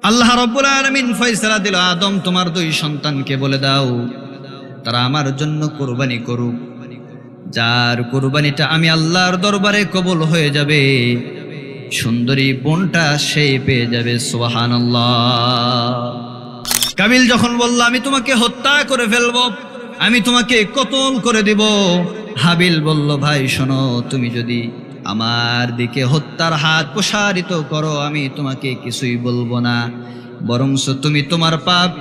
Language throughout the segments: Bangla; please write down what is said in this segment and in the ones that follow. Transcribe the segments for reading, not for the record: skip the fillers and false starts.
আল্লাহ রাব্বুল আলামিন ফয়সালা দিল, আদম তোমার দুই সন্তানকে বলে দাও তারা আমার জন্য কুরবানি করুক, যার কুরবানিটা আমি আল্লাহর দরবারে কবুল হয়ে যাবে সুন্দরী বোনটা সেই পেয়ে যাবে। সুবহানাল্লাহ। কাবিল যখন বলল আমি তোমাকে হত্যা করে ফেলবো, আমি তোমাকে কতল করে দিব, হাবিল বলল ভাই শোনো, তুমি যদি আমার দিকে হত্যার হাত প্রসারিত করো আমি তোমাকে কিছুই বলবো না, বরঞ্চ তুমি তোমার পাপ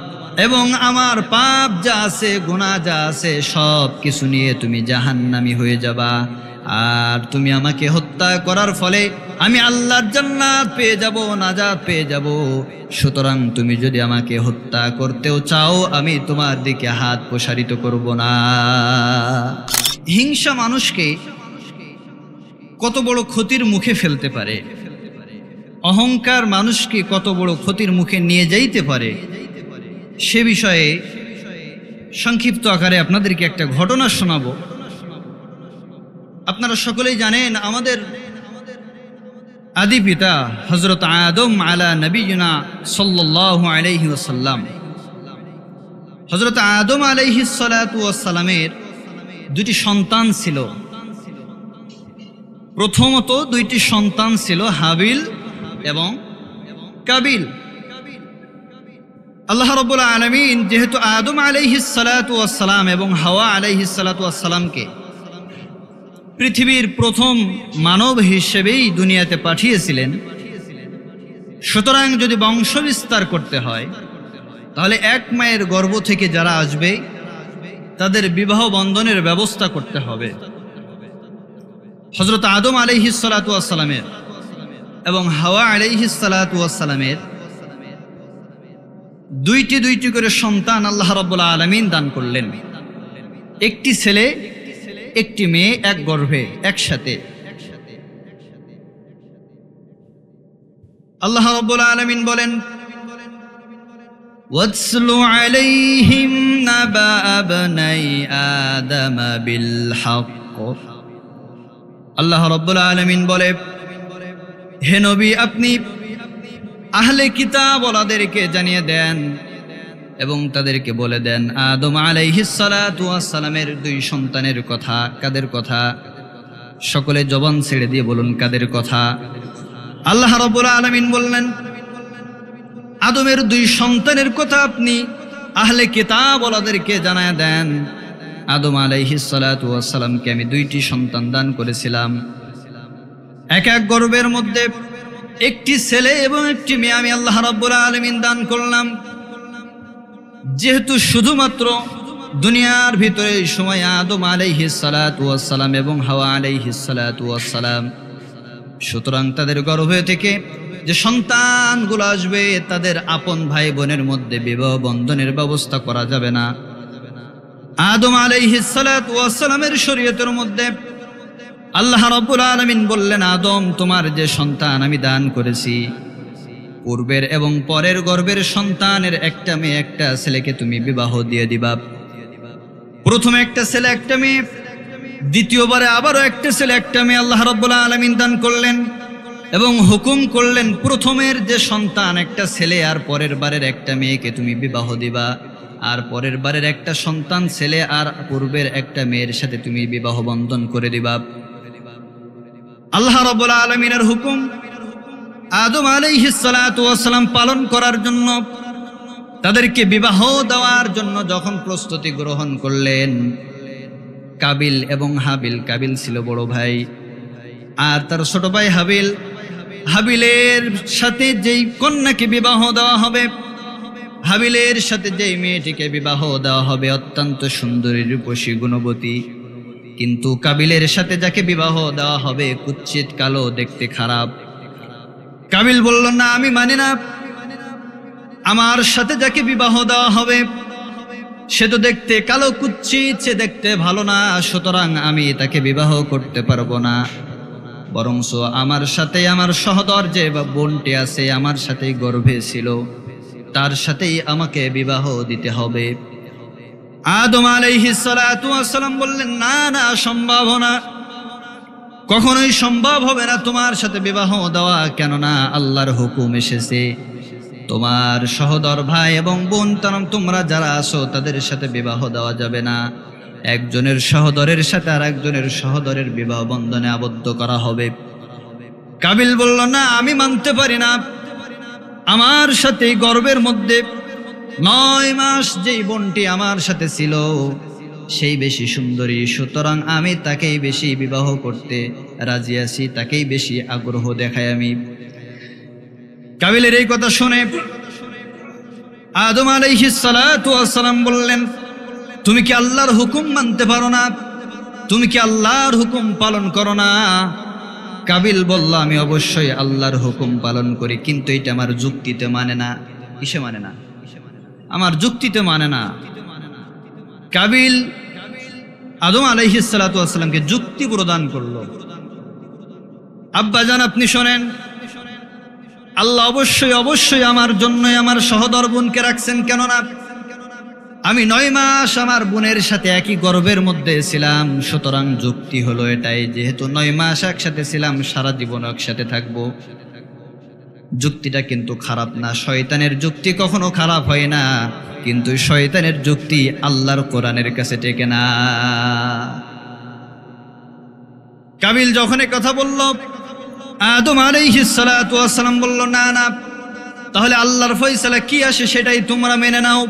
এবং আমার পাপ যা আছে গুনাহ যা আছে সব কিছু নিয়ে তুমি জাহান্নামী হয়ে যাবা, আর তুমি আমাকে হত্যা করার ফলে আমি আল্লাহর জান্নাত পেয়ে যাব, নাজাত পেয়ে যাব। সুতরাং তুমি যদি আমাকে হত্যা করতেও চাও আমি তোমার দিকে হাত প্রসারিত করব না। হিংসা মানুষকে কত বড় ক্ষতির মুখে ফেলতে পারে, অহংকার মানুষকে কত বড় ক্ষতির মুখে নিয়ে যাইতে পারে, সে বিষয়ে সংক্ষিপ্ত আকারে আপনাদেরকে একটা ঘটনা শোনাবো। আপনারা সকলেই জানেন আমাদের আদি পিতা হযরত আদম আলা নবিয়িনা সাল্লাল্লাহু আলাইহি ওয়াসাল্লাম, হযরত আদম আলাইহিস সালাতু ওয়াস সালামের দুটি সন্তান ছিল। প্রথমত দুইটি সন্তান ছিল হাবিল এবং কাবিল। আল্লাহ রাব্বুল আলামিন যেহেতু আদম আলাইহিস সালাতু ওয়াস সালাম এবং হাওয়া আলাইহিস সালাতু ওয়াস সালামকে পৃথিবীর প্রথম মানব হিসেবেই দুনিয়াতে পাঠিয়েছিলেন, সুতরাং যদি বংশ বিস্তার করতে হয় তাহলে এক মায়ের গর্ভ থেকে যারা আসবে তাদের বিবাহ বন্ধনের ব্যবস্থা করতে হবে। হযরত আদম আলাইহিস সালাতু ওয়াস সালামের এবং হাওয়া আলাইহিস সালাতু ওয়াস সালামের দুইটি করে সন্তান আল্লাহ রাব্বুল আলামিন দান করলেন। একটি ছেলে একটি মেয়ে এক গর্ভে একসাথে। আল্লাহ রাব্বুল আলামিন বলেন ওয়াতসলু আলাইহিম নাবা আবনাই আদম বিল হক। আল্লাহ রাব্বুল আলামিন বলে, হে নবী আপনি আহলে কিতাব ওয়ালাদেরকে জানিয়ে দেন এবং তাদেরকে বলে দেন আদম আলাইহিস সালাতু ওয়াস সালামের দুই সন্তানের কথা। কাদের কথা? সকলে জবান ছেড়ে দিয়ে বলুন কাদের কথা? আল্লাহ রাব্বুল আলামিন বললেন আদমের দুই সন্তানের কথা আপনি আহলে কিতাব ওয়ালাদেরকে জানায় দেন। আদম আলাইহিস সালাতু ওয়াস সালামকে আমি দুইটি সন্তান দান করেছিলাম, এক এক গর্ভের মধ্যে একটি ছেলে এবং একটি মেয়ে আমি আল্লাহ রাব্বুল আলামিন দান করলাম। যেহেতু শুধুমাত্র দুনিয়ার ভিতরে এই সময় আদম আলাইহিস সালাতু ওয়াস সালাম এবং হাওয়া আলাইহিস সালাতু ওয়াস সালাম, সুতরাং তাদের গর্ভে থেকে যে সন্তানগুলো আসবে তাদের আপন ভাই বোনের মধ্যে বিবাহ বন্ধনের ব্যবস্থা করা যাবে না। আদম আলাইহিস সালাতু ওয়াস সালামের শরীয়তের মধ্যে আল্লাহ রাব্বুল আলামিন বললেন আদম তোমার যে সন্তান আমি দান করেছি পূর্বের এবং পরের গর্ভের সন্তানের একটা মেয়ে একটা ছেলেকে তুমি বিবাহ দিয়ে দিবা। প্রথমে একটা ছেলে একটা মেয়ে, দ্বিতীয়বারে আবারও একটা ছেলে একটা মেয়ে আল্লাহ রাব্বুল আলামিন দান করলেন এবং হুকুম করলেন প্রথমের যে সন্তান একটা ছেলে আর পরের বারের একটা মেয়েকে তুমি বিবাহ দিবা, আর পরের বারের একটা সন্তান ছেলে আর পূর্বের একটা মেয়ের সাথে তুমি বিবাহ বন্ধন করে দিবা। আল্লাহ রাব্বুল আলামিনের হুকুম আদম আলাইহিস সালাতু ওয়াস সালাম পালন করার জন্য তাদেরকে বিবাহ দেওয়ার জন্য যখন প্রস্তুতি গ্রহণ করলেন, কাবিল এবং হাবিল, কাবিল ছিল বড় ভাই আর তার ছোট ভাই হাবিল, হাবিলের সাথে যেই কন্যাকে বিবাহ দেওয়া হবে, হাবিলের সাথে যেই মেয়েটিকে বিবাহ দেওয়া হবে অত্যন্ত সুন্দরী রূপসী গুণবতী, কিন্তু কাবিলের সাথে যাকে বিবাহ দেওয়া হবে কুৎসিত কালো দেখতে খারাপ। কাবিল বলল না আমি মানি না, আমার সাথে যাকে বিবাহ দেওয়া হবে সে তো দেখতে কালো কুৎসিত, সে দেখতে ভালো না, সুতরাং আমি তাকে বিবাহ করতে পারবো না, বরঞ্চ আমার সাথে আমার সহদর যে বোনটি আছে আমার সাথেই গর্ভে ছিল তার সাথেই আমাকে বিবাহ দিতে হবে। আদম আলাইহিস সালাতু ওয়াস সালাম বললেন না না সম্ভব না, কখনোই সম্ভব হবে না তোমার সাথে বিবাহ দেওয়া, কেননা আল্লাহর হুকুম এসেছে তোমার সহোদর ভাই এবং বোন তোমরা যারা আছো তাদের সাথে বিবাহ দেওয়া যাবে না। একজনের সহোদরের সাথে আর একজনের সহোদরের বিবাহ বন্ধনে আবদ্ধ করা হবে। কাবিল বলল, না, আমি মানতে পারি না। আমার সাথে গর্ভের মধ্যে 9 মাস যেই বোনটি আমার সাথে ছিল সেই বেশি সুন্দরী, সুতরাং আমি তাকেই বেশি বিবাহ করতে রাজি আছি, তাকেই বেশি আগ্রহ দেখাই আমি। কাবিলের এই কথা শুনে আদম আলাইহিস সালাতু ওয়াস সালাম বললেন, তুমি কি আল্লাহর হুকুম মানতে পারো না? তুমি কি আল্লাহর হুকুম পালন করো না? কাবিল বলল, আমি অবশ্যই আল্লাহর হুকুম পালন করি, কিন্তু এটা আমার যুক্তিতে মানে না। কিসে মানে না? আমার যুক্তিতে মানে না। কাবিল আদম আলাইহিস সালাতু ওয়াস সালামকে যুক্তি প্রদান করলো। আব্বাজান, আপনি শোনেন, আল্লাহ অবশ্যই আমার জন্যই আমার সহোদর বোনকে রাখছেন। কেননা আমি 9 মাস আমার বোনের সাথে একই গর্ভের মধ্যে ছিলাম, সুতরাং যুক্তি হলো এটাই, যেহেতু 9 মাস একসাথে ছিলাম, সারা জীবন একসাথে থাকবো। যুক্তিটা কিন্তু খারাপ না, শয়তানের যুক্তি কখনো খারাপ হয় না, কিন্তু শয়তানের যুক্তি আল্লাহর কোরআনের কাছে টেকে না। কাবিল যখন কথা বলল, আদম আলাইহিস সালাতু ওয়াস সালাম বলল, না না, তাহলে আল্লাহর ফয়সালা কি আসে সেটাই তোমরা মেনে নাও।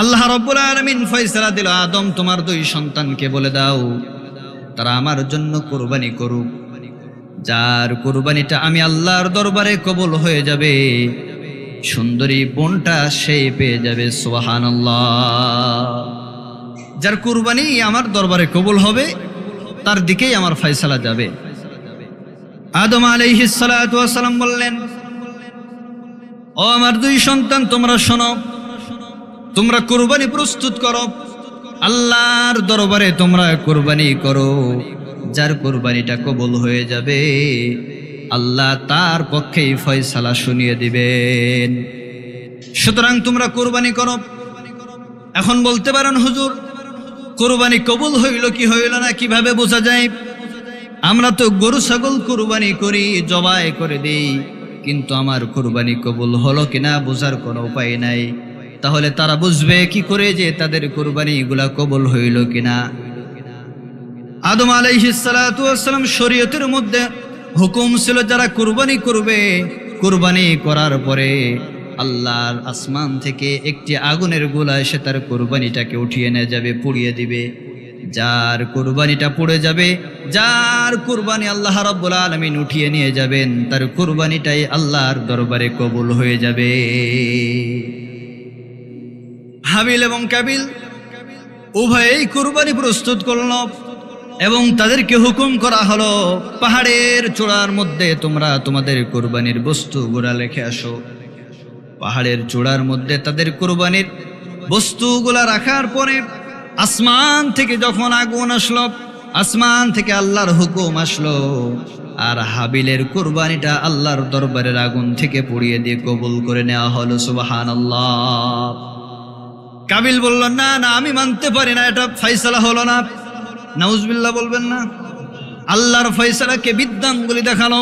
আল্লাহ রাব্বুল আলামিন ফয়সালা দিল, আদম তোমার 2 সন্তানকে বলে দাও তারা আমার জন্য কুরবানি করুক, যার কুরবানিটা আমি আল্লাহর দরবারে কবুল হয়ে যাবে, সুন্দরী বোনটা সেই পেয়ে যাবে। সুবহানাল্লাহ। যার কুরবানি আমার দরবারে কবুল হবে তার দিকেই আমার ফয়সালা যাবে। আদম আলাইহিস সালাতু ওয়াস সালাম বললেন, ও আমার 2 সন্তান, তোমরা শোনো, তোমরা কুরবানি প্রস্তুত করো, আল্লাহর দরবারে তোমরা কুরবানি করো, যার কুরবানিটা কবুল হয়ে যাবে আল্লাহ তার পক্ষেই ফয়সালা শুনিয়ে দিবেন। সুতরাং তোমরা কুরবানি করো। এখন বলতে পারেন, হুজুর, কুরবানি কবুল হইল কি হইল না কিভাবে বোঝা যায়? আমরা তো গরু ছাগল কুরবানি করি, জবাই করে দেই, কিন্তু আমার কুরবানি কবুল হলো কিনা বোঝার কোনো উপায় নাই। তাহলে তারা বুঝবে কি করে যে তাদের কুরবানি এগুলা কবুল হইল কিনা? আদম আলাইহিস সালাতু ওয়াস সালাম শরীয়তের মধ্যে হুকুম ছিল, যারা কুরবানি করবে, কুরবানি করার পরে আল্লাহর আসমান থেকে একটি আগুনের গোলা এসে তার কুরবানিটাকে উঠিয়ে নিয়ে যাবে, পুড়িয়ে দিবে। যার কুরবানিটা পুড়ে যাবে, যার কুরবানি আল্লাহ রাব্বুল আলামিন উঠিয়ে নিয়ে যাবেন, তার কুরবানিটাই আল্লাহর দরবারে কবুল হয়ে যাবে। হাবিল এবং কাবিল উভয়েই কুরবানি প্রস্তুত করল এবং তাদেরকে হুকুম করা হলো, পাহাড়ের চূড়ার মধ্যে তোমরা তোমাদের কুরবানির বস্তুগুলা রেখে আসো। পাহাড়ের চূড়ার মধ্যে তাদের কুরবানির বস্তুগুলা রাখার পরে আসমান থেকে যখন আগুন আসলো, আসমান থেকে আল্লাহর হুকুম আসলো, আর হাবিলের কুরবানিটা আল্লাহর দরবারের আগুন থেকে পুড়িয়ে দিয়ে কবুল করে নেওয়া হলো। সুবহানাল্লাহ। কাবিল বলল, না না, আমি মানতে পারি না, এটা ফয়সালা হলো না। নাউজুবিল্লাহ বলবেন না? আল্লাহর ফয়সালাকে বিদ্যাঙ্গুলি দেখালো।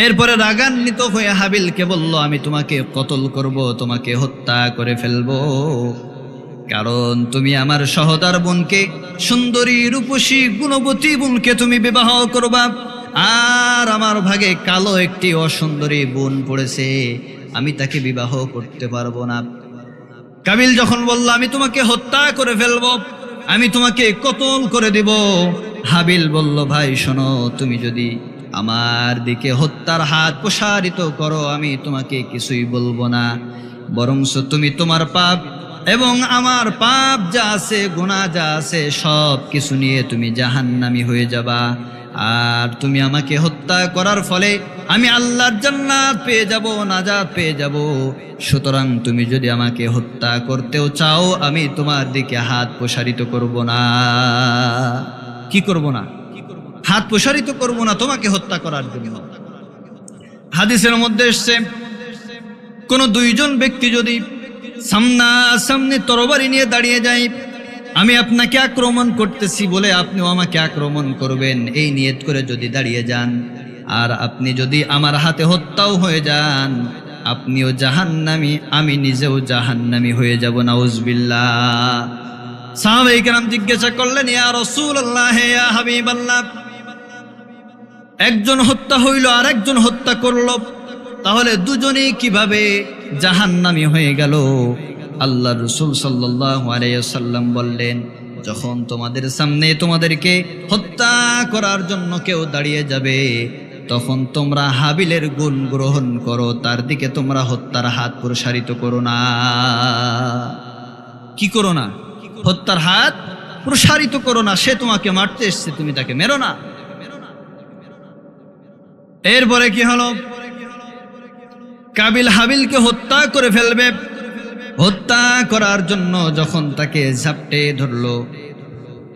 এরপরে রাগান্বিত হয়ে হাবিলকে বলল, আমি তোমাকে কতল করব, তোমাকে হত্যা করে ফেলবো, কারণ তুমি আমার সহোদর বোনকে, সুন্দরী রূপসী গুণবতী বোনকে তুমি বিবাহ করবা, আর আমার ভাগে কালো একটি অসুন্দরী বোন পড়েছে, আমি তাকে বিবাহ করতে পারবো না। কাবিল যখন বলল, আমি তোমাকে হত্যা করে ফেলবো, আমি তোমাকে কতল করে দিব, হাবিল বলল, ভাই শোনো, তুমি যদি আমার দিকে হত্যার হাত প্রসারিত করো, আমি তোমাকে কিছুই বলবো না, বরঞ্চ তুমি তোমার পাপ এবং আমার পাপ যা আছে, গুনাহ যা আছে, সব কিছু নিয়ে তুমি জাহান্নামী হয়ে যাবা। আর তুমি আমাকে হত্যা করার ফলে আমি আল্লাহর জান্নাত পেয়ে যাব, নাজাত পেয়ে যাব। সুতরাং তুমি যদি আমাকে হত্যা করতেও চাও, আমি তোমার দিকে হাত প্রসারিত করব না। কি করব না? হাত প্রসারিত করব না তোমাকে হত্যা করার জন্য। হাদিসের মধ্যে এসেছে, কোন 2 জন ব্যক্তি যদি সামনাসামনি তরবারি নিয়ে দাঁড়িয়ে যায়, আমি আপনাকে আক্রমণ করতেছি বলে আপনিও আমাকে আক্রমণ করবেন, এই নিয়ত করে যদি দাঁড়িয়ে যান, আর আপনি যদি আমার হাতে হত্যাও হয়ে যান, আপনিও জাহান্নামী, আমি নিজেও জাহান্নামী হয়ে যাব। নাউজুবিল্লাহ। সাহাবায়ে কেরাম জিজ্ঞাসা করলেন, ইয়া রাসূলুল্লাহ, ইয়া হাবিবাল্লাহ, একজন হত্যা হইল আর একজন হত্যা করল, তাহলে দুজনেই কিভাবে জাহান্নামী হয়ে গেল? আল্লাহর রাসূল সাল্লাল্লাহু আলাইহি ওয়াসাল্লাম বললেন, যখন তোমাদের সামনে তোমাদেরকে হত্যা করার জন্য কেউ দাঁড়িয়ে যাবে, তখন তোমরা হাবিলের গুণ গ্রহণ করো, তার দিকে তোমরা হত্যার হাত প্রসারিত করো না। কি করো না? হত্যার হাত প্রসারিত করো না। সে তোমাকে মারতে এসেছে, তুমি তাকে মেরো না। এরপরে কি হলো? কাবিল হাবিলকে হত্যা করে ফেলবে। হত্যা করার জন্য যখন তাকে ঝাপটে ধরলো,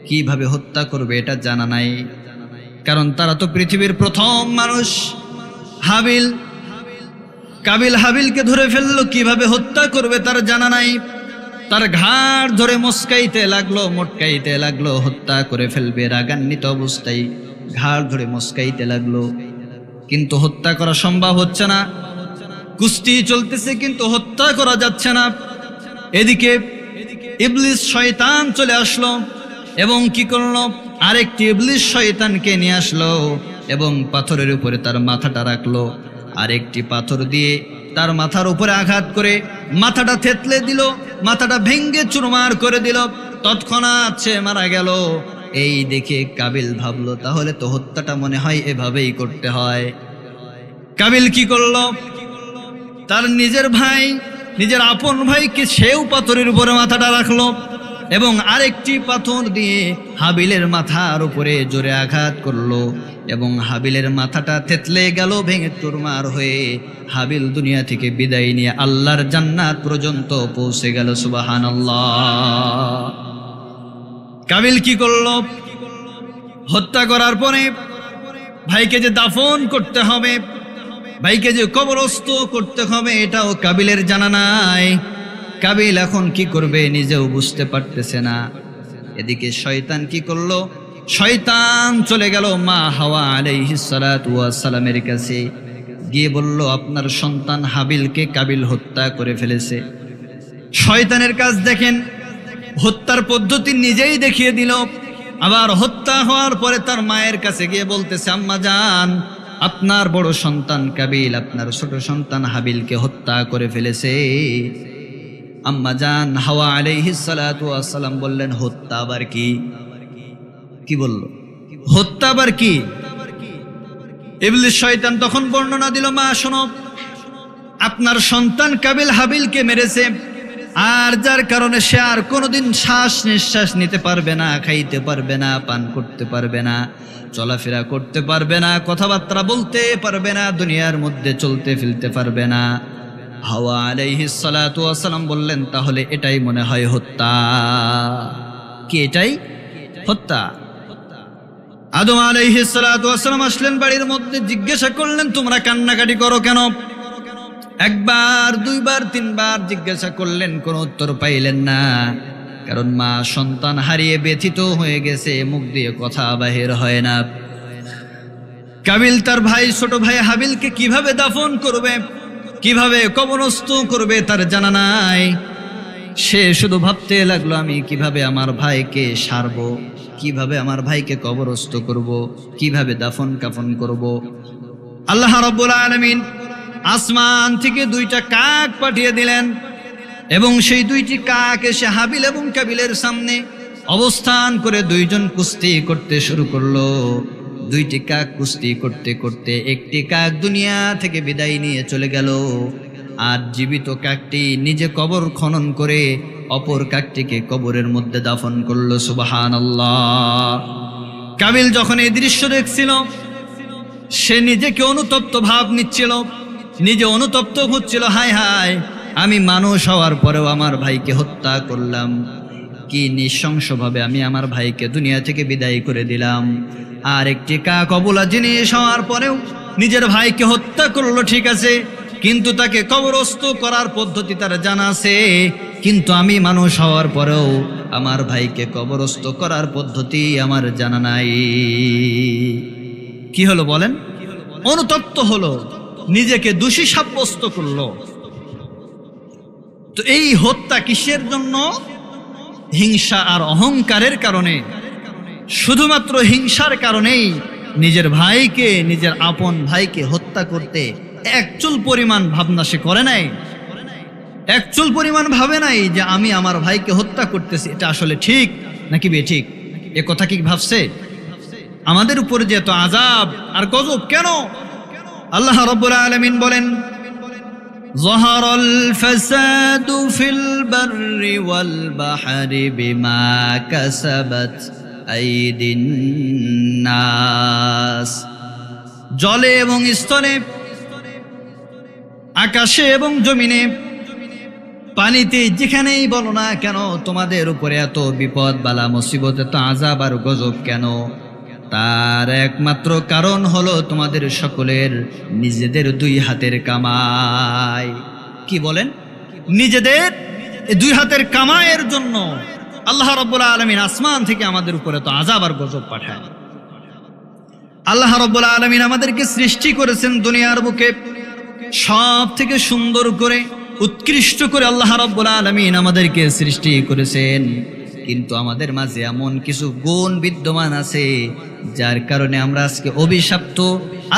কিভাবে হত্যা করবে এটা জানা নাই, কারণ তারা তো পৃথিবীর প্রথম মানুষ। কাবিল হাবিলকে ধরে ফেললো, কিভাবে হত্যা করবে তার জানা নাই। তার ঘাড় ধরে মটকাইতে লাগলো, হত্যা করে ফেলবে। রাগান্বিত অবস্থায় ঘাড় ধরে মটকাইতে লাগলো, কিন্তু হত্যা করা সম্ভব হচ্ছে না। কুস্তি চলতেছে, কিন্তু হত্যা করা যাচ্ছে না। এদিকে ইবলিস শয়তান চলে আসলো এবং কি করলো? আরেকটি ইবলিস শয়তানকে নিয়ে আসলো এবং পাথরের উপরে তার মাথাটা রাখলো। আরেকটি পাথর দিয়ে তার মাথার উপরে আঘাত করে মাথাটা থেতলে দিল, মাথাটা ভেঙ্গে চুরমার করে দিল। তৎক্ষণাৎ সে মারা গেল। এই দেখে কাবিল ভাবলো, তাহলে তো হত্যাটা মনে হয় এভাবেই করতে হয়। কাবিল কি করলো? তার নিজের ভাই, নিজের আপন ভাইকে সেও পাথরের উপরে মাথাটা রাখলো এবং আরেকটি পাথর দিয়ে হাবিলের মাথার উপরে জোরে আঘাত করলো এবং হাবিলের মাথাটা থেতলে গেল, ভেঙে চুরমার হয়ে। হাবিল দুনিয়া থেকে বিদায় নিয়ে আল্লাহর জান্নাত পর্যন্ত পৌঁছে গেল। সুবহানাল্লাহ। কাবিল কি করলো? হত্যা করার পরে ভাইকে যে দাফন করতে হবে, ভাইকে যে কবরস্থ করতে হবে, এটাও কাবিলের জানা নাই। কাবিল এখন কি করবে নিজেও বুঝতে পারতেছে না। এদিকে শয়তান কি করলো? শয়তান চলে গেল মা হাওয়া আলাইহিস সালাতু ওয়াস সালামের কাছে, গিয়ে বলল, আপনার সন্তান হাবিলকে কাবিল হত্যা করে ফেলেছে। শয়তানের কাজ দেখেন, হত্যার পদ্ধতি নিজেই দেখিয়ে দিল। আবার হত্যা হওয়ার পরে তার মায়ের কাছে গিয়ে বলতেছে, আম্মা জান, আপনার বড় সন্তান কাবিল আপনার ছোট সন্তান হাবিলকে হত্যা করে ফেলেছে। আম্মা জান হাওয়া আলাইহিস সালাতু ওয়াস সালাম বললেন, হত্যা আবার কি? কি বলল? হত্যা আবার কি? ইবলিস শয়তান তখন বর্ণনা দিল, মা শোনো, আপনার সন্তান কাবিল হাবিলকে মেরেছে, আর যার কারণে সে আর কোনোদিন শ্বাস নিঃশ্বাস নিতে পারবে না, খাইতে পারবে না, পান করতে পারবে না, চলাফেরা করতে পারবে না, কথাবার্তা বলতে পারবে না, দুনিয়ার মধ্যে চলতে ফিরতে পারবে না। হাওয়া আলাইহিস সালাতু ওয়াস সালাম বললেন, তাহলে এটাই মনে হয় হত্যা। কি এটাই হত্যা? আদম আলাইহিস সালাতু ওয়াস সালাম আসলেন বাড়ির মধ্যে, জিজ্ঞাসা করলেন, তোমরা কান্নাকাটি করো কেন? একবার, দুইবার, তিনবার জিজ্ঞাসা করলেন, কোনো উত্তর পাইলেন না। কারণ মা সন্তান হারিয়ে ব্যথিত হয়ে গেছে, মুখ দিয়ে কথা বাহির হয় না। কাবিল তার ভাই, ছোট ভাই হাবিলকে কিভাবে দাফন করবে, কিভাবে কবরস্থ করবে তার জানা নাই। সে শুধু ভাবতে লাগলো, আমি কিভাবে আমার ভাইকে সারবো, কিভাবে আমার ভাইকে কবরস্থ করব, কিভাবে দাফন কাফন করব। আল্লাহ রাব্বুল আলামিন আসমান থেকে দুইটা কাক পাঠিয়ে দিলেন এবং সেই দুইটি কাক এসে হাবিল এবং কাবিলের সামনে অবস্থান করে দুইজন কুস্তি করতে শুরু করলো। দুইটি কাক কুস্তি করতে করতে একটি কাক দুনিয়া থেকে বিদায় নিয়ে চলে গেল, আর জীবিত কাকটি নিজে কবর খনন করে অপর কাকটিকে কবরের মধ্যে দাফন করলো। সুবহানাল্লাহ। কাবিল যখন এই দৃশ্য দেখছিল, সে নিজেকে অনুতপ্ত ভাব নিচ্ছিল, নিজে অনুতপ্ত হচ্ছিল, হায় হায়, আমি মানুষ হওয়ার পরেও আমার ভাইকে হত্যা করলাম, কি নৃশংসভাবে আমি আমার ভাইকে দুনিয়া থেকে বিদায় করে দিলাম। আর একটি কাক অবলা জিনিস হওয়ার পরেও নিজের ভাইকে হত্যা করলো, ঠিক আছে, কিন্তু তাকে কবরস্থ করার পদ্ধতি তার জানা আছে, কিন্তু আমি মানুষ হওয়ার পরেও আমার ভাইকে কবরস্থ করার পদ্ধতি আমার জানা নাই। কি হলো বলেন? অনুতপ্ত হলো, নিজেকে দোষী সাব্যস্ত করলো। তো এই হত্যা কিসের জন্য? হিংসা আর অহংকারের কারণে। শুধুমাত্র হিংসার কারণেই নিজের ভাইকে, নিজের আপন ভাইকে হত্যা করতে একচুল পরিমাণ ভাবনা সে করে নাই, একচুল পরিমাণ ভাবে নাই যে আমি আমার ভাইকে হত্যা করতেছি, এটা আসলে ঠিক নাকি বেঠিক। এ কথা কি ভাবছে? আমাদের উপরে যে এত আযাব আর গজব কেন? আল্লাহ রাব্বুল আলামিন বলেন, যাহারাল ফাসাদু ফিল বাররি ওয়াল বাহরি বিমা কাসাবাত আইদিন নাস। জলে এবং স্থলে, আকাশে এবং জমিনে, পানিতে, যেখানেই বলো না কেন তোমাদের উপরে এত বিপদ বালা মুসিবত, এত আযাব আর গজব কেন? তার একমাত্র কারণ হলো তোমাদের সকলের নিজেদের দুই হাতের কামাই। কি বলেন? নিজেদের দুই হাতের কামাইয়ের জন্য আল্লাহ রাব্বুল আলামিন আসমান থেকে আমাদের উপরে তো আযাব আর গজব পাঠায়। আল্লাহ রাব্বুল আলামিন আমাদেরকে সৃষ্টি করেছেন দুনিয়ার বুকে সব থেকে সুন্দর করে, উৎকৃষ্ট করে আল্লাহ রাব্বুল আলামিন আমাদেরকে সৃষ্টি করেছেন। কিন্তু আমাদের মাঝে এমন কিছু গুণ বিদ্যমান আছে যার কারণে আমরা আজকে অভিশপ্ত,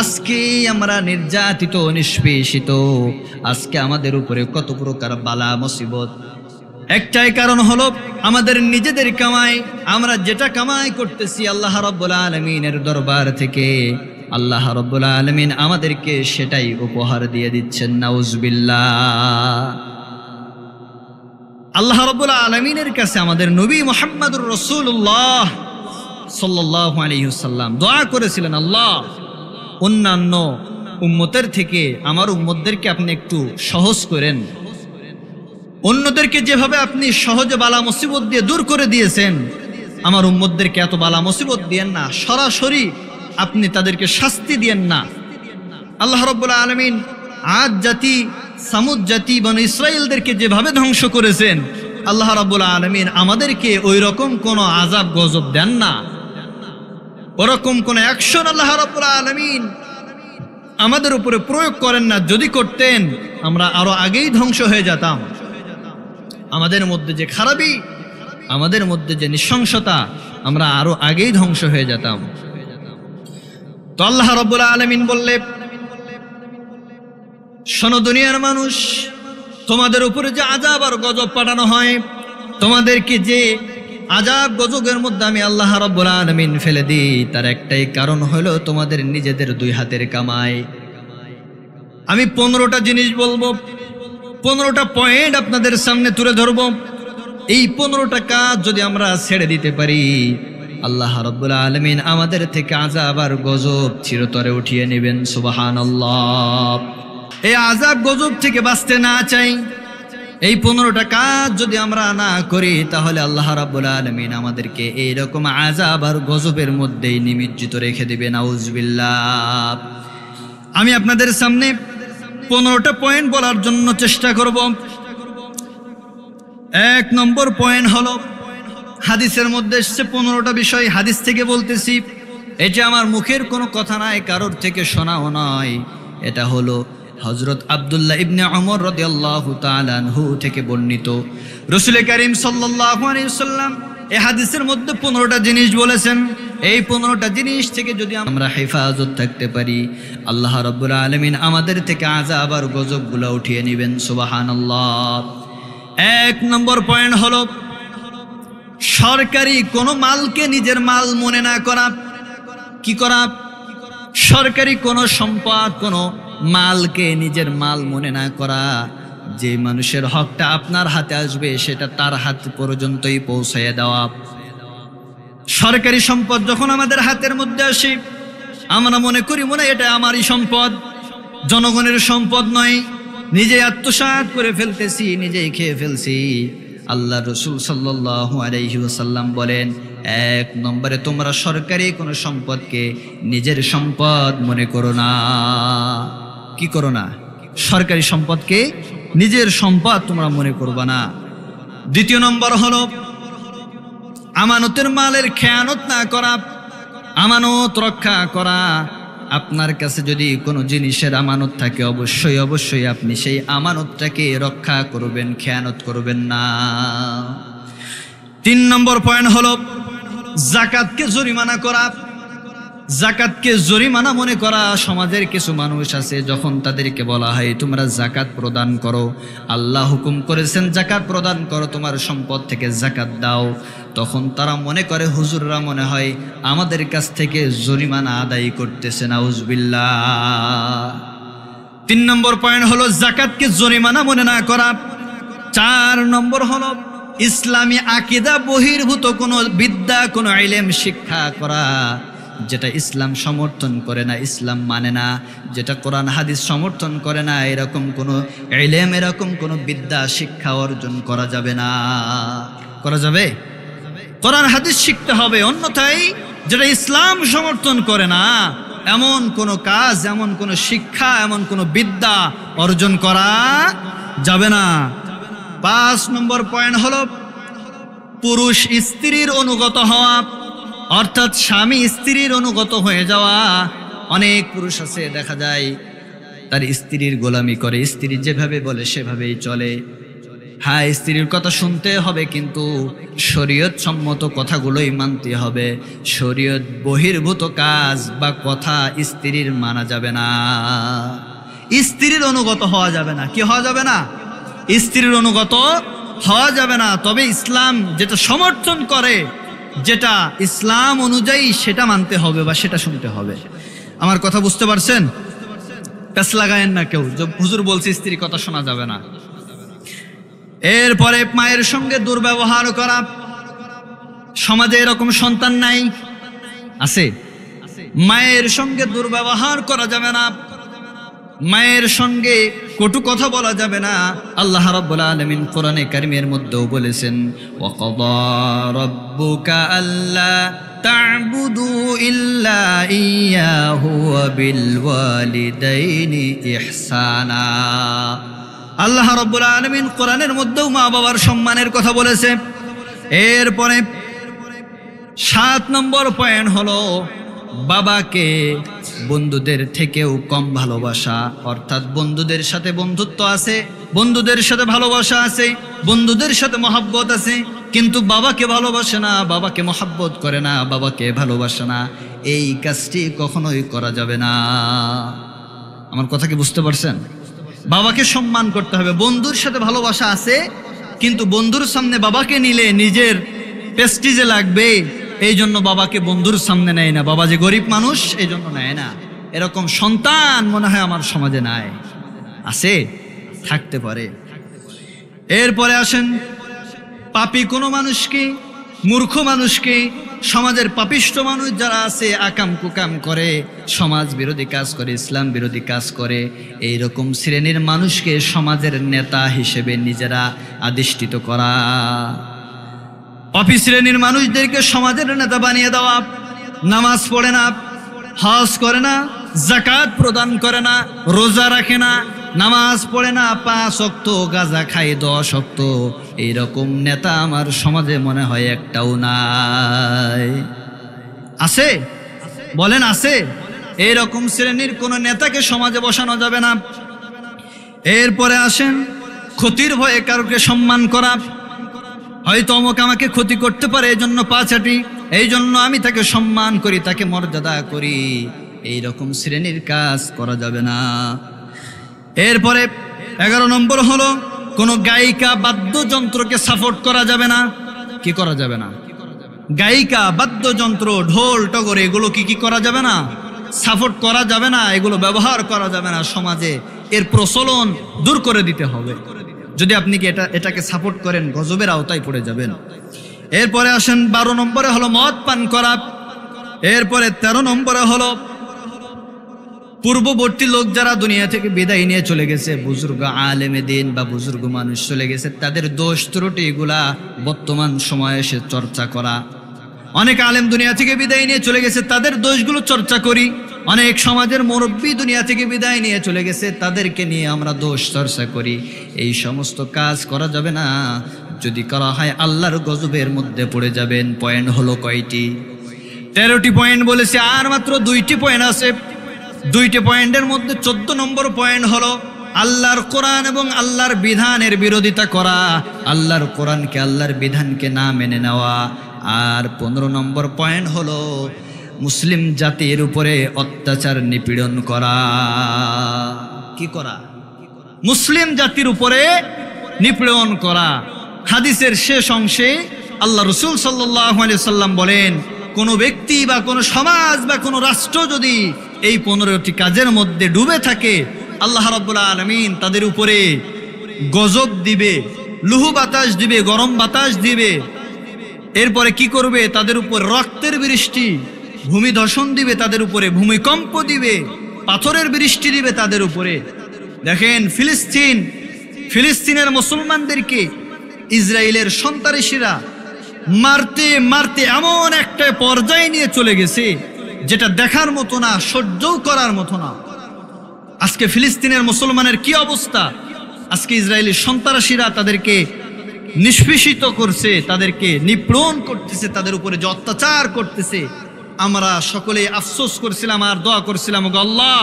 আজকে আমরা নির্যাতিত, নিষ্পেষিত, আজকে আমাদের উপরে কত প্রকার বালা মুসিবত। একটাই কারণ হলো আমাদের নিজেদের কামাই। আমরা যেটা কামাই করতেছি আল্লাহ রাব্বুল আলামিনের দরবার থেকে, আল্লাহ রাব্বুল আলামিন আমাদেরকে সেটাই উপহার দিয়ে দিচ্ছেন। নাউজুবিল্লাহ। আল্লাহ রাব্বুল আলামিনের কাছে আমাদের নবী মুহাম্মদুর রাসূলুল্লাহ সাল্লাল্লাহু আলাইহি ওয়াসাল্লাম দোয়া করেছিলেন, আল্লাহ অন্যান্য উম্মতের থেকে আমার উম্মতদেরকে আপনি একটু সহজ করেন। অন্যদেরকে যেভাবে আপনি সহজে বালা মুসিবত দিয়ে দূর করে দিয়েছেন, আমার উম্মতদেরকে এত বালা মুসিবত দিয়েন না, সরাসরি আপনি তাদেরকে শাস্তি দিয়েন না। আল্লাহ রাব্বুল আলামিন আদ জাতি, সামুদ জাতি, বনি ইসরাইলদেরকে যেভাবে ধ্বংস করেছেন, আল্লাহ রাব্বুল আলামিন আমাদেরকে ওই রকম কোনো আযাব গজব দেন না, ওরকম কোনো অ্যাকশন আল্লাহ রাব্বুল আলামিন আমাদের উপরে প্রয়োগ করেন না। যদি করতেন আমরা আরো আগেই ধ্বংস হয়ে যেতাম। আমাদের মধ্যে যে খারাপি, আমাদের মধ্যে যে নৃশংসতা, আমরা আরো আগেই ধ্বংস হয়ে যেতাম। তো আল্লাহ রাব্বুল আলামিন বললে, শোনো দুনিয়ার মানুষ, তোমাদের উপরে যে আযাব আর গজব পাঠানো হয়, তোমাদেরকে যে আযাব গজবের মধ্যে আমি আল্লাহ রাব্বুল আলামিন ফেলে দিই, তার একটাই কারণ হলো তোমাদের নিজেদের দুই হাতের কামাই। আমি 15টা জিনিস বলবো, 15টা পয়েন্ট আপনাদের সামনে তুলে ধরবো। এই 15টা কাজ যদি আমরা ছেড়ে দিতে পারি, আল্লাহ রাব্বুল আলামিন আমাদের থেকে আযাব আর গজব চিরতরে উঠিয়ে নেবেন। সুবহানাল্লাহ। এই আযাব গজব থেকে বাঁচতে না চাই, এই 15টা কাজ যদি আমরা না করি, তাহলে আল্লাহ রাব্বুল আলামিন আমাদেরকে এইরকম আযাব আর গজবের মধ্যেই নিমজ্জিত রেখে দিবেন। নাউজুবিল্লাহ। আমি আপনাদের সামনে 15টা পয়েন্ট বলার জন্য চেষ্টা করব। 1 নম্বর পয়েন্ট হলো, হাদিসের মধ্যে এসেছে 15টা বিষয়, হাদিস থেকে বলতেছি, এটা আমার মুখের কোনো কথা নয়, কারোর থেকে শোনাও নয়। এটা হলো হযরত আব্দুল্লাহ ইবনে ওমর রাদিয়াল্লাহু তাআলা আনহু থেকে বর্ণিত। রাসূল কারীম সাল্লাল্লাহু আলাইহি ওয়াসাল্লাম এই হাদিসের মধ্যে 15টা জিনিস বলেছেন। এই 15টা জিনিস থেকে যদি আমরা হেফাজত থাকতে পারি, আল্লাহ রাব্বুল আলামিন আমাদের থেকে আযাব আর গজবগুলো উঠিয়ে নেবেন। সুবহানাল্লাহ। 1 নম্বর পয়েন্ট হলো, সরকারি কোনো মালকে নিজের মাল মনে না করা। কি করা? সরকারি কোনো সম্পদ, কোনো মালকে নিজের মাল মনে না করা। যে মানুষের হকটা আপনার হাতে আসবে, সেটা তার হাত পর্যন্তই পৌঁছায় দেওয়া। সরকারি সম্পদ যখন আমাদের হাতের মধ্যে আসে, আমরা মনে করি মনে এটা আমারই সম্পদ, জনগণের সম্পদ নয়, নিজে আত্মসাৎ করে ফেলতেছি, নিজেই খেয়ে ফেলছি। আল্লাহ রাসূল সাল্লাল্লাহু আলাইহি ওয়াসাল্লাম বলেন, 1 নম্বরে তোমরা সরকারি কোনো সম্পদকে নিজের সম্পদ মনে করো না। কি করো না? সরকারি সম্পদকে নিজের সম্পদ তোমরা মনে করবা না। 2 নম্বর হলো, আমানতের মালের খেয়ানত না করা, আমানত রক্ষা করা। আপনার কাছে যদি কোনো জিনিসের আমানত থাকে অবশ্যই অবশ্যই আপনি সেই আমানতটাকে রক্ষা করবেন, খেয়ানত করবেন না। 3 নম্বর পয়েন্ট হলো যাকাতকে জরিমানা করা। যাকাতকে জরিমানা মনে করা। সমাজের কিছু মানুষ আছে, যখন তাদেরকে বলা হয় তোমরা যাকাত প্রদান করো, আল্লাহ হুকুম করেছেন যাকাত প্রদান করো, তোমার সম্পদ থেকে যাকাত দাও, তখন তারা মনে করে হুজুররা মনে হয় আমাদের কাছ থেকে জরিমানা আদায় করতেছে, নাউজুবিল্লাহ। 3 নম্বর পয়েন্ট হলো যাকাতকে জরিমানা মনে না করা। 4 নম্বর হলো ইসলামী আকীদা বহির্ভূত কোনো বিদ্যা, কোনো ইলম শিক্ষা করা, যেটা ইসলাম সমর্থন করে না, ইসলাম মানে না, যেটা কোরআন হাদিস সমর্থন করে না, এরকম কোনো ইলম, এরকম কোনো বিদ্যা শিক্ষা অর্জন করা যাবে না। করা যাবে? কোরআন হাদিস শিখতে হবে, অন্যথায় যেটা ইসলাম সমর্থন করে না এমন কোনো কাজ, এমন কোনো শিক্ষা, এমন কোনো বিদ্যা অর্জন করা যাবে না। 5 নম্বর পয়েন্ট হলো পুরুষ স্ত্রীর অনুগত হওয়া, অর্থাৎ স্বামী স্ত্রীর অনুগত হয়ে যাওয়া। অনেক পুরুষ আছে দেখা যায় তার স্ত্রীর গোলামি করে, স্ত্রী যেভাবে বলে সেভাবেই চলে। হ্যাঁ, স্ত্রীর কথা শুনতে হবে, কিন্তু শরীয়ত সম্মত কথাগুলোই মানতে হবে। শরীয়ত বহির্ভূত কাজ বা কথা স্ত্রীর মানা যাবে না, স্ত্রীর অনুগত হওয়া যাবে না। কি হওয়া যাবে না? স্ত্রীর অনুগত হওয়া যাবে না। তবে ইসলাম যেটা সমর্থন করে, যেটা ইসলাম অনুযায়ী, সেটা মানতে হবে বা সেটা শুনতে হবে। আমার কথা বুঝতে পারছেন? প্যাস লাগায়েন না কেউ, হুজুর বলছে স্ত্রীর কথা শোনা যাবে না। এরপরে মায়ের সঙ্গে দুর্ব্যবহার করা। সমাজে এরকম সন্তান নাই? আছে। মায়ের সঙ্গে দুর্ব্যবহার করা যাবে না, মায়ের সঙ্গে কটু কথা বলা যাবে না। আল্লাহ রাব্বুল আলামিন কোরআনে কারীমের মধ্যেও বলেছেন, ওয়াকাদা রাব্বুকা আল্লা তা'বুদু ইল্লা ইয়্যাহু ওয়া বিল ওয়ালিদাইনি ইহসানা। আল্লাহ রাব্বুল আলামিন কোরআনের মধ্যেও মা বাবার সম্মানের কথা বলেছে। এরপরে 7 নম্বর পয়েন্ট হলো বাবাকে বন্ধুদের থেকেও কম ভালোবাসা। অর্থাৎ বন্ধুদের সাথে বন্ধুত্ব আছে, বন্ধুদের সাথে ভালোবাসা আছে, বন্ধুদের সাথে মহব্বত আছে, কিন্তু বাবাকে ভালোবাসে না, বাবাকে মহব্বত করে না, বাবাকে ভালোবাসে না। এই কাজটি কখনোই করা যাবে না। আমার কথা কি বুঝতে পারছেন? বাবাকে সম্মান করতে হবে। বন্ধুর সাথে ভালোবাসা আছে, কিন্তু বন্ধুর সামনে বাবাকে নিলে নিজের প্রেস্টিজে লাগবে, এই জন্য বাবাকে বন্ধুর সামনে নেয় না। বাবা যে গরিব মানুষ, এই জন্য নেয় না। এরকম সন্তান মনে হয় আমার সমাজে নাই। আছে? থাকতে পারে। এরপরে আসেন পাপী কোনো মানুষকে, মূর্খ মানুষকে, সমাজের পাপিষ্ঠ মানুষ যারা আছে, আকাম কুকাম করে, সমাজ বিরোধী কাজ করে, ইসলাম বিরোধী কাজ করে, এইরকম শ্রেণীর মানুষকে সমাজের নেতা হিসেবে নিজেরা আদিষ্ঠিত করা। পাপী শ্রেণীর মানুষদেরকে সমাজের নেতা বানিয়ে দেওয়া। নামাজ পড়ে না, হজ করে না, যাকাত প্রদান করে না, রোজা রাখে না, নামাজ পড়ে না, 5 ওয়াক্ত, গাঁজা খায় 10 ওয়াক্ত, এইরকম নেতা আমার সমাজে মনে হয় একটাও নাই। আছে? বলেন আছে? এইরকম শ্রেণীর কোন নেতাকে সমাজে বসানো যাবে না। এরপরে আসেন ক্ষতির ভয়ে কারোকে সম্মান করা। হয়তো অমুক আমাকে ক্ষতি করতে পারে, এই জন্য পা চাটি, এই জন্য আমি তাকে সম্মান করি, তাকে মর্যাদা করি। এইরকম শ্রেণীর কাজ করা যাবে না। এরপরে 11 নম্বর হলো কোনো গায়িকা বাদ্যযন্ত্রকে সাপোর্ট করা যাবে না। কি করা যাবে না? গায়িকা, বাদ্যযন্ত্র, ঢোল টগর, এগুলো কি করা যাবে না? সাপোর্ট করা যাবে না, এগুলো ব্যবহার করা যাবে না। সমাজে এর প্রচলন দূর করে দিতে হবে। যদি আপনি কি এটাকে সাপোর্ট করেন, গজবের আওতায় পড়ে যাবেন। এরপরে আসেন 12 নম্বরে হলো মদ পান করা। এরপরে 13 নম্বরে হলো পূর্ববর্তী লোক যারা দুনিয়া থেকে বিদায় নিয়ে চলে গেছে, বুজুর্গ আলেমে দিন বা বুজুর্গ মানুষ চলে গেছে, তাদের দোষ ত্রুটি এগুলা বর্তমান সময়ে এসে চর্চা করা। অনেক আলেম দুনিয়া থেকে বিদায় নিয়ে চলে গেছে, তাদের দোষগুলো চর্চা করি। অনেক সমাজের মুরব্বী দুনিয়া থেকে বিদায় নিয়ে চলে গেছে, তাদেরকে নিয়ে আমরা দোষ চর্চা করি। এই সমস্ত কাজ করা যাবে না। যদি করা হয় আল্লাহর গজবের মধ্যে পড়ে যাবেন। পয়েন্ট হলো কয়টি? 13টি পয়েন্ট বলেছে, আর মাত্র 2টি পয়েন্ট আছে। 2টি পয়েন্টের মধ্যে 14 নম্বর পয়েন্ট হলো আল্লাহর কোরআন এবং আল্লাহর বিধানের বিরোধিতা করা, আল্লাহর কোরআনকে আল্লাহর বিধানকে না মেনে নেওয়া। আর 15 নম্বর পয়েন্ট হলো মুসলিম জাতির উপরে অত্যাচার নিপীড়ন করা। কি করা? মুসলিম জাতির উপরে নিপীড়ন করা। হাদিসের শেষ অংশে আল্লাহ রাসূল সাল্লাল্লাহু আলাইহি সাল্লাম বলেন, কোনো ব্যক্তি বা কোনো সমাজ বা কোনো রাষ্ট্র যদি এই 15টি কাজের মধ্যে ডুবে থাকে, আল্লাহ রাব্বুল আলামিন তাদের উপরে গজব দিবে, লুহু বাতাস দিবে, গরম বাতাস দিবে। এরপরে কি করবে? তাদের উপর রক্তের বৃষ্টি, ভূমি ধর্ষণ দিবে, তাদের উপরে ভূমিকম্প দিবে, পাথরের বৃষ্টি দিবে তাদের উপরে। দেখেন ফিলিস্তিনের মুসলমানদেরকে ইসরায়েলের সন্ত্রাসীরা মারতে মারতে এমন একটা পর্যায়ে নিয়ে চলে গেছে যেটা দেখার মতো না, সহ্যও করার মতো না। আজকে ফিলিস্তিনের মুসলমানের কি অবস্থা? আজকে ইসরায়েলি সন্ত্রাসীরা তাদেরকে নিষ্পেষিত করছে, তাদেরকে নিপীড়ন করতেছে, তাদের উপরে যে অত্যাচার করতেছে। আমরা সকলে আফসোস করছিলাম আর দোয়া করছিলাম, ওগো আল্লাহ,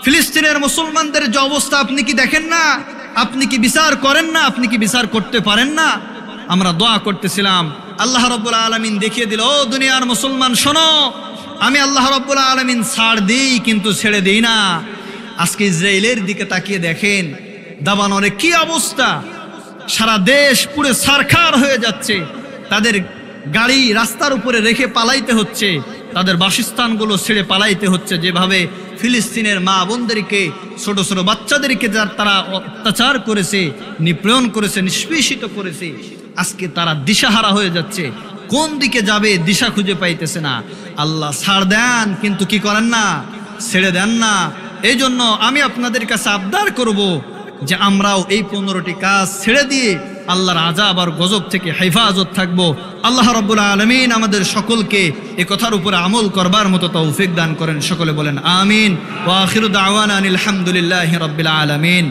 ফিলিস্তিনের মুসলমানদের যে অবস্থা আপনি কি দেখেন না? আপনি কি বিচার করেন না? আপনি কি বিচার করতে পারেন না? আমরা দোয়া করতেছিলাম। আল্লাহ রাব্বুল আলামিন দেখিয়ে দিল, ও দুনিয়ার মুসলমান শোনো, আমি আল্লাহ রাব্বুল আলামিন ছাড় দিই কিন্তু ছেড়ে দিই না। আজকে ইসরায়েলের দিকে তাকিয়ে দেখেন, দাবানরে কি অবস্থা, সারা দেশ পুরো ছারখার হয়ে যাচ্ছে। তাদের গাড়ি রাস্তার উপরে রেখে পালাইতে হচ্ছে, তাদের বাসস্থানগুলো ছেড়ে পালাইতে হচ্ছে। যেভাবে ফিলিস্তিনের মা বোনদেরকে, ছোট ছোট বাচ্চাদেরকে তারা অত্যাচার করেছে, নিপীড়ন করেছে, নিষ্পেষিত করেছে, আজকে তারা দিশাহারা হয়ে যাচ্ছে। কোন দিকে যাবে দিশা খুঁজে পাইতেছে না। আল্লাহ ছাড় দেন কিন্তু কি করেন না? ছেড়ে দেন না। এই জন্য আমি আপনাদের কাছে আবদার করব যে আমরাও এই 15টি কাজ ছেড়ে দিয়ে আল্লাহর আযাব আর গজব থেকে হেফাজত থাকবো। আল্লাহ রাব্বুল আলামিন আমাদের সকলকে এই কথার উপরে আমল করবার মতো তৌফিক দান করেন। সকলে বলেন আমিন। ওয়া আখিরু দাওয়ানা আনিল হামদুলিল্লাহি রাব্বিল আলামিন।